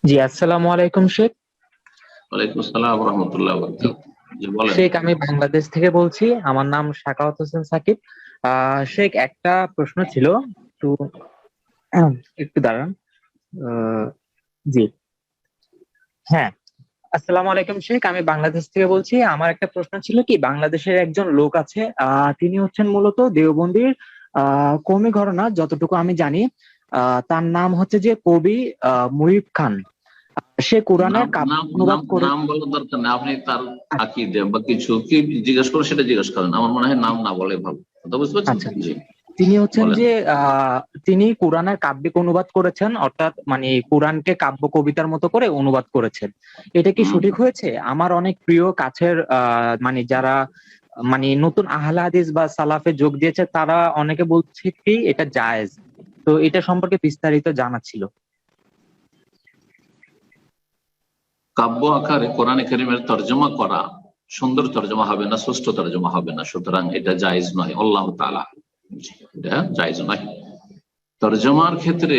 জি, আসসালামু আলাইকুম শেখ। ওয়ালাইকুম আসসালাম ওয়া রাহমাতুল্লাহি ওয়া জি, বারাকাতুহু। জি বলেন। শেখ আমি বাংলাদেশ থেকে বলছি। আমার নাম সাখাওয়াত হোসেন সাকিব। শেখ একটা প্রশ্ন ছিল। একটু একটু দাঁড়ান। আহ, জি, হ্যাঁ। আসসালামু আলাইকুম শেখ, আমি বাংলাদেশ থেকে বলছি। আমার একটা প্রশ্ন ছিল কি, বাংলাদেশের একজন লোক আছে, তিনি হচ্ছেন মূলত দেওবন্দির কওমি ঘরানা, যতটুকু আমি জানি। তার নাম হচ্ছে যে কবি মুহিব খান। সে কোরআনের নাম কাব্য নাম অনুবাদ নাম করে। নাম বলার দরকার নেই। আপনি তার আকীদা বা কিছু কি জিজ্ঞেস করেন সেটা জিজ্ঞেস করেন। আমার মনে হয় নাম না বলে ভালো। কথা বুঝতে পারছেন? আচ্ছা, জি তিনি হচ্ছেন বলেন। যে তিনি কোরআনের কাব্যিক অনুবাদ করেছেন, অর্থাৎ মানে কোরআনকে কাব্য কবিতার মতো করে অনুবাদ করেছেন। এটা কি হুম। সঠিক হয়েছে? আমার অনেক প্রিয় কাছের মানে যারা মানে নতুন আহলে হাদিস বা সালাফে যোগ দিয়েছে, তারা অনেকে বলছে কি এটা জায়েজ। তো এটা সম্পর্কে বিস্তারিত জানা ছিল। কাব্য আকারে কোরআনে কারীমের তর্জমা করা সুন্দর তর্জমা হবে না, সুষ্ঠ তর্জমা হবে না, সুতরাং এটা জায়েজ নয়। আল্লাহু তাআলা জি, এটা জায়েজ নয়। তর্জমার ক্ষেত্রে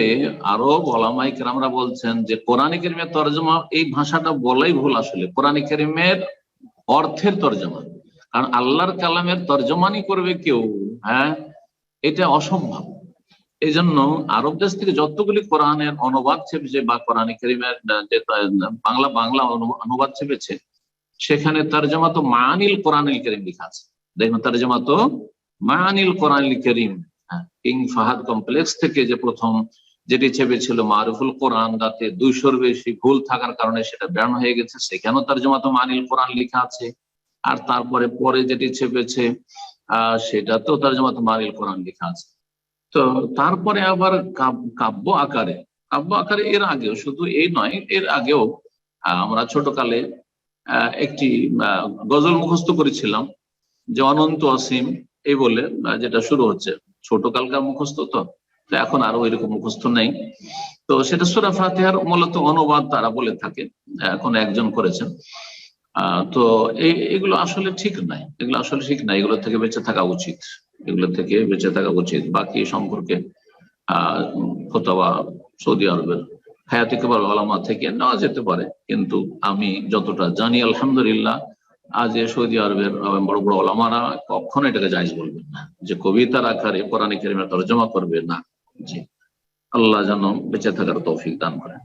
আরো ওলামায়ে কেরামরা বলছেন যে কোরআনে কারীমের তর্জমা, এই ভাষাটা বলাই ভুল। আসলে কোরআনে কারীমের অর্থের তর্জমা, কারণ আল্লাহর কালামের তর্জমানি করবে কেউ, হ্যাঁ, এটা অসম্ভব। এই জন্য আরব দেশ থেকে যতগুলি কোরআনের অনুবাদ ছেপেছে বা কোরআন কারীমের যে বাংলা বাংলা অনুবাদ ছেপেছে, সেখানে তর্জমা তো মানিল কোরআনিল কারীম লেখা আছে। দেখুন, তর্জমা তো মানিল কোরআনিল কারীম। কিং ফাহাদ কমপ্লেক্স থেকে যে প্রথম যেটি ছেপেছিল মারুফুল কোরআন, তাতে 200-র বেশি ভুল থাকার কারণে সেটা ব্যান হয়ে গেছে। সেখানেও তর্জমা তো মানিল কোরআন লেখা আছে। আর তারপরে পরে যেটি ছেপেছে সেটা তো তর্জমা তো মানিল কোরআন লেখা আছে। তো তারপরে আবার কাব্য আকারে, কাব্য আকারে এর আগেও, শুধু এই নয়, এর আগেও আমরা ছোটকালে একটি গজল মুখস্থ করেছিলাম, যে অনন্ত অসীম এই বলে যেটা শুরু হচ্ছে। ছোট কালকার মুখস্থ তো, তো এখন আরো এরকম মুখস্থ নেই। তো সেটা সূরা ফাতিহার মূলত অনুবাদ তারা বলে থাকে, এখন একজন করেছেন। তো এগুলো আসলে ঠিক নাই, এগুলো আসলে ঠিক নাই, এগুলো থেকে বেঁচে থাকা উচিত, এগুলো থেকে বেঁচে থাকা উচিত। বাকি সম্পর্কে ফতোয়া সৌদি আরবের হায়াতে কিবার ওলামা থেকে নেওয়া যেতে পারে, কিন্তু আমি যতটা জানি আলহামদুলিল্লাহ, আজ সৌদি আরবের বড় বড় ওলামারা কখনো এটাকে জায়েজ বলবেন না যে কবিতার আকারে কোরআন কারীমের তরজমা করবে না। জি, আল্লাহ যেন বেঁচে থাকার তৌফিক দান করেন।